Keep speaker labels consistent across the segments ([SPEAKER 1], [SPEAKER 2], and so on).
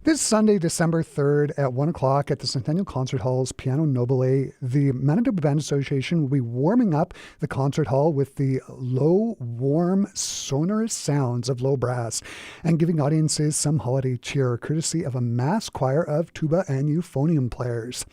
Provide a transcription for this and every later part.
[SPEAKER 1] This Sunday, December 3rd at 1 o'clock at the Centennial Concert Hall's Piano Nobile, the Manitoba Band Association will be warming up the concert hall with the low, warm, sonorous sounds of low brass and giving audiences some holiday cheer, courtesy of a mass choir of tuba and euphonium players.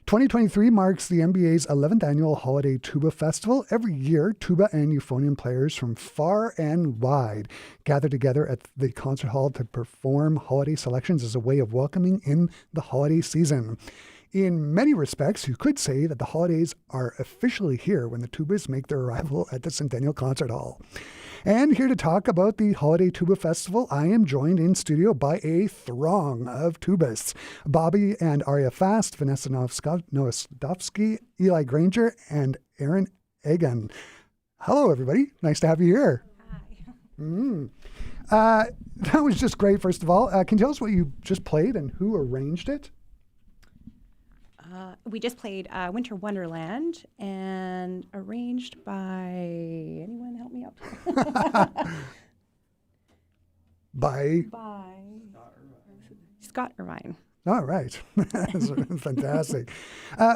[SPEAKER 1] 2023 marks the NBA's 11th annual Holiday Tuba Festival. Every year, tuba and euphonium players from far and wide gather together at the concert hall to perform holiday selections as a way of welcoming in the holiday season. In many respects, you could say that the holidays are officially here when the tubas make their arrival at the Centennial Concert Hall. And here to talk about the Holiday Tuba Festival, I am joined in studio by a throng of tubists. Bobby and Arya Fast, Vanessa Nostovsky, Eli Granger, and Aaron Egan. Hello, everybody. Nice to have you here.
[SPEAKER 2] Hi.
[SPEAKER 1] That was just great, first of all. Can you tell us what you just played and who arranged it?
[SPEAKER 2] We just played Winter Wonderland and arranged by, anyone help me out?
[SPEAKER 1] By
[SPEAKER 2] Scott Irvine.
[SPEAKER 1] All right. That's fantastic.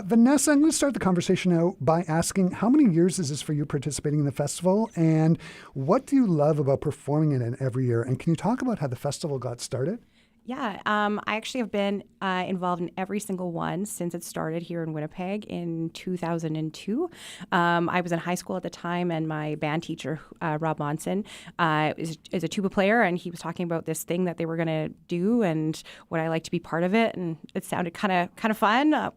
[SPEAKER 1] Vanessa, I'm going to start the conversation out by asking, how many years is this for you participating in the festival, and what do you love about performing in it every year? And can you talk about how the festival got started?
[SPEAKER 2] Yeah, I actually have been involved in every single one since it started here in Winnipeg in 2002. I was in high school at the time, and my band teacher, Rob Monson, is a tuba player, and he was talking about this thing that they were going to do and would I like to be part of it, and it sounded kind of fun.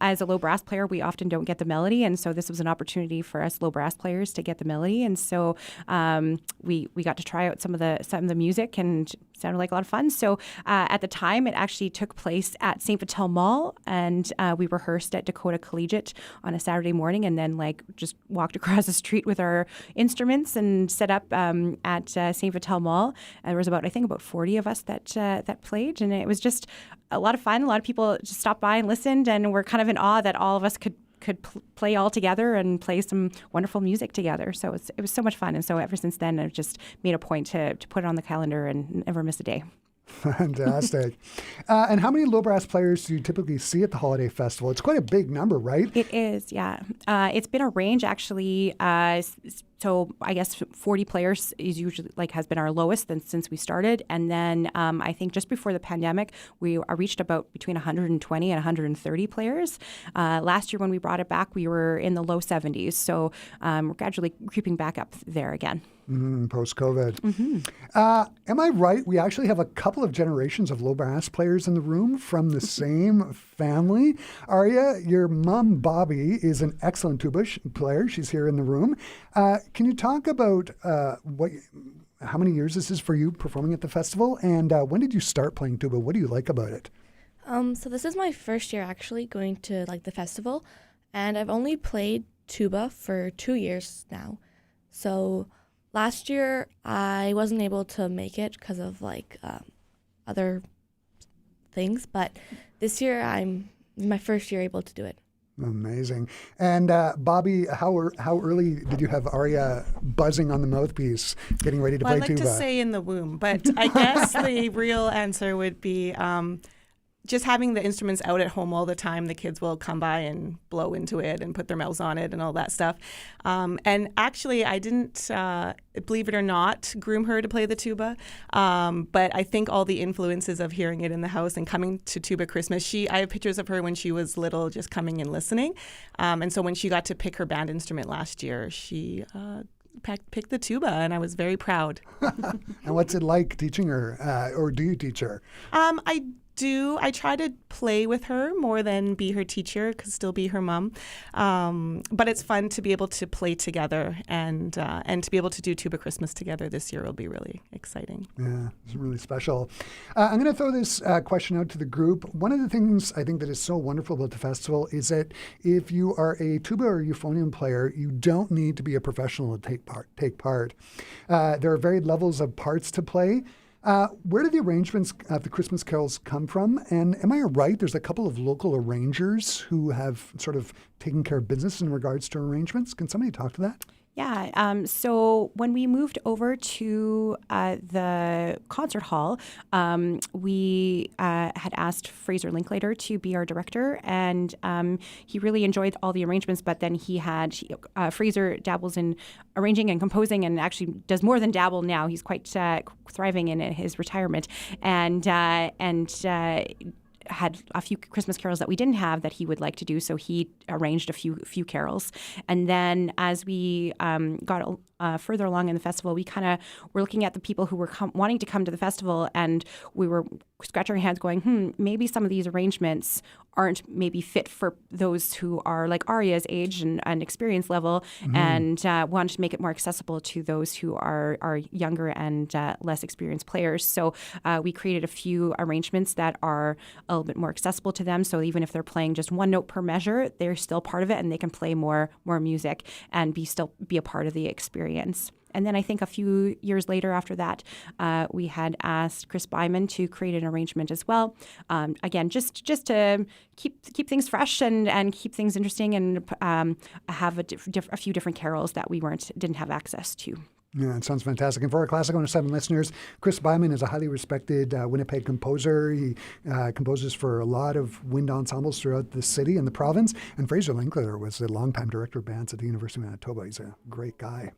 [SPEAKER 2] As a low brass player, we often don't get the melody, and so this was an opportunity for us low brass players to get the melody, and so we got to try out some of the music, and sounded like a lot of fun. So at the time, it actually took place at St. Vital Mall, and we rehearsed at Dakota Collegiate on a Saturday morning, and then just walked across the street with our instruments and set up at St. Vital Mall. And there was about 40 of us that played, and it was just a lot of fun. A lot of people just stopped by and listened, and were kind of in awe that all of us could play all together and play some wonderful music together. So it was so much fun. And so ever since then, I've just made a point to put it on the calendar and never miss a day.
[SPEAKER 1] Fantastic. And how many low brass players do you typically see at the Holiday Festival? It's quite a big number, right?
[SPEAKER 2] It is, yeah. It's been a range, actually. So I guess 40 players is usually has been our lowest since we started. And then I think just before the pandemic, we reached about between 120 and 130 players. Last year when we brought it back, we were in the low 70s. So we're gradually creeping back up there again.
[SPEAKER 1] Post-COVID. Am I right? We actually have a couple of generations of low brass players in the room from the same family. Arya, your mom, Bobby, is an excellent tuba player. She's here in the room. Can you talk about how many years this is for you performing at the festival, and when did you start playing tuba? What do you like about it?
[SPEAKER 3] So this is my first year actually going to the festival, and I've only played tuba for 2 years now. So last year I wasn't able to make it because of other things, but this year I'm my first year able to do it.
[SPEAKER 1] Amazing. And Bobby, how early did you have Arya buzzing on the mouthpiece, getting ready to
[SPEAKER 4] Well,
[SPEAKER 1] play
[SPEAKER 4] I like
[SPEAKER 1] tuba?
[SPEAKER 4] to say in the womb, but I guess the real answer would be just having the instruments out at home all the time. The kids will come by and blow into it and put their mouths on it and all that stuff. And actually, I didn't, believe it or not, groom her to play the tuba. But I think all the influences of hearing it in the house and coming to Tuba Christmas, I have pictures of her when she was little just coming and listening. And so when she got to pick her band instrument last year, she picked the tuba, and I was very proud.
[SPEAKER 1] And what's it like teaching her, or do you teach her?
[SPEAKER 4] I do. I try to play with her more than be her teacher, could still be her mom. But it's fun to be able to play together and to be able to do Tuba Christmas together this year will be really exciting.
[SPEAKER 1] Yeah, it's really special. I'm going to throw this question out to the group. One of the things I think that is so wonderful about the festival is that if you are a tuba or euphonium player, you don't need to be a professional to take part. There are varied levels of parts to play. Where do the arrangements of the Christmas carols come from? And am I right? There's a couple of local arrangers who have sort of taken care of business in regards to arrangements. Can somebody talk to that?
[SPEAKER 2] Yeah. So when we moved over to the concert hall, we had asked Fraser Linklater to be our director, and he really enjoyed all the arrangements. But then Fraser dabbles in arranging and composing, and actually does more than dabble now. He's quite thriving in his retirement, and had a few Christmas carols that we didn't have that he would like to do, so he arranged a few carols. And then as we got further along in the festival, we kind of were looking at the people who were wanting to come to the festival, and we were scratching our hands going, maybe some of these arrangements aren't maybe fit for those who are like Arya's age and experience level, and wanted to make it more accessible to those who are younger and less experienced players. So we created a few arrangements that are a little bit more accessible to them. So even if they're playing just one note per measure, they're still part of it, and they can play more music and still be a part of the experience. And then I think a few years later after that, we had asked Chris Byman to create an arrangement as well. Again, just to keep things fresh and keep things interesting, and have a few different carols that we didn't have access to.
[SPEAKER 1] Yeah, it sounds fantastic. And for our Classic 107 listeners, Chris Byman is a highly respected Winnipeg composer. He composes for a lot of wind ensembles throughout the city and the province. And Fraser Linklater was the longtime director of bands at the University of Manitoba. He's a great guy.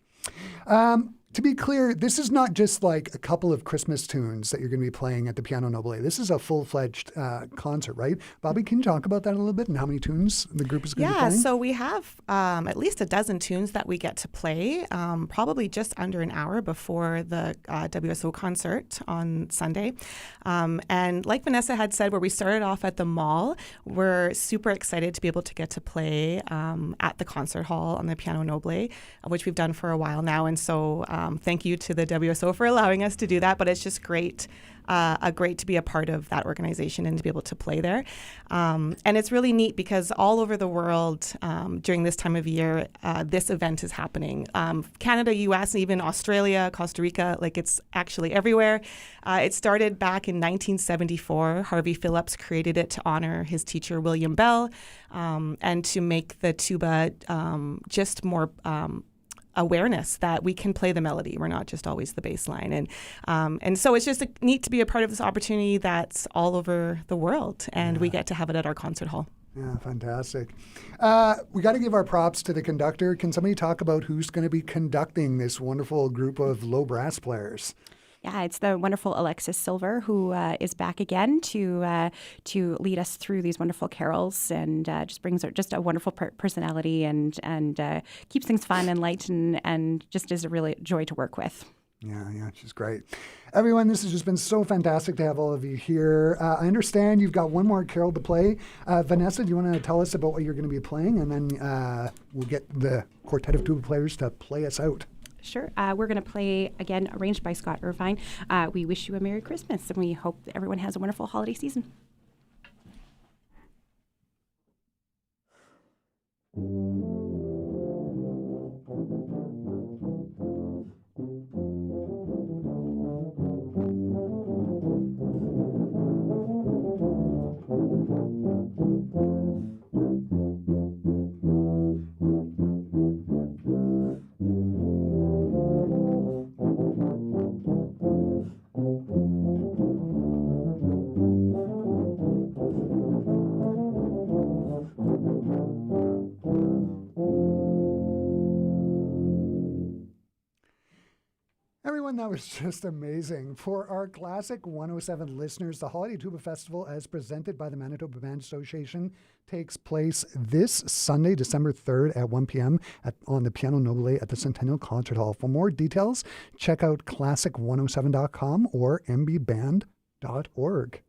[SPEAKER 1] To be clear, this is not just like a couple of Christmas tunes that you're going to be playing at the Piano Noble. This is a full-fledged concert, right? Bobby, can you talk about that a little bit and how many tunes the group is going to be playing?
[SPEAKER 4] Yeah, so we have at least a dozen tunes that we get to play, probably just under an hour before the WSO concert on Sunday. And like Vanessa had said, where we started off at the mall, we're super excited to be able to get to play at the concert hall on the Piano Noble, which we've done for a while now. And so thank you to the WSO for allowing us to do that, but it's just great to be a part of that organization and to be able to play there. And it's really neat because all over the world during this time of year, this event is happening. Canada, US, and even Australia, Costa Rica, like it's actually everywhere. It started back in 1974. Harvey Phillips created it to honor his teacher, William Bell, and to make the tuba just more awareness that we can play the melody. We're not just always the bass line. And so it's just neat to be a part of this opportunity that's all over the world, and we get to have it at our concert hall.
[SPEAKER 1] Yeah, fantastic. We got to give our props to the conductor. Can somebody talk about who's going to be conducting this wonderful group of low brass players?
[SPEAKER 2] Yeah, it's the wonderful Alexis Silver who is back again to lead us through these wonderful carols, and just brings just a wonderful personality and keeps things fun and light, and just is a really joy to work with.
[SPEAKER 1] Yeah, she's great. Everyone, this has just been so fantastic to have all of you here. I understand you've got one more carol to play. Vanessa, do you want to tell us about what you're going to be playing, and then we'll get the quartet of tuba players to play us out.
[SPEAKER 2] Sure. We're going to play, again, arranged by Scott Irvine. We wish you a Merry Christmas, and we hope that everyone has a wonderful holiday season.
[SPEAKER 1] one that was just amazing. For our Classic 107 listeners, the Holiday Tuba Festival, as presented by the Manitoba Band Association, takes place this Sunday, December 3rd at 1 p.m. On the Piano Nobile at the Centennial Concert Hall. For more details, check out classic107.com or mbband.org.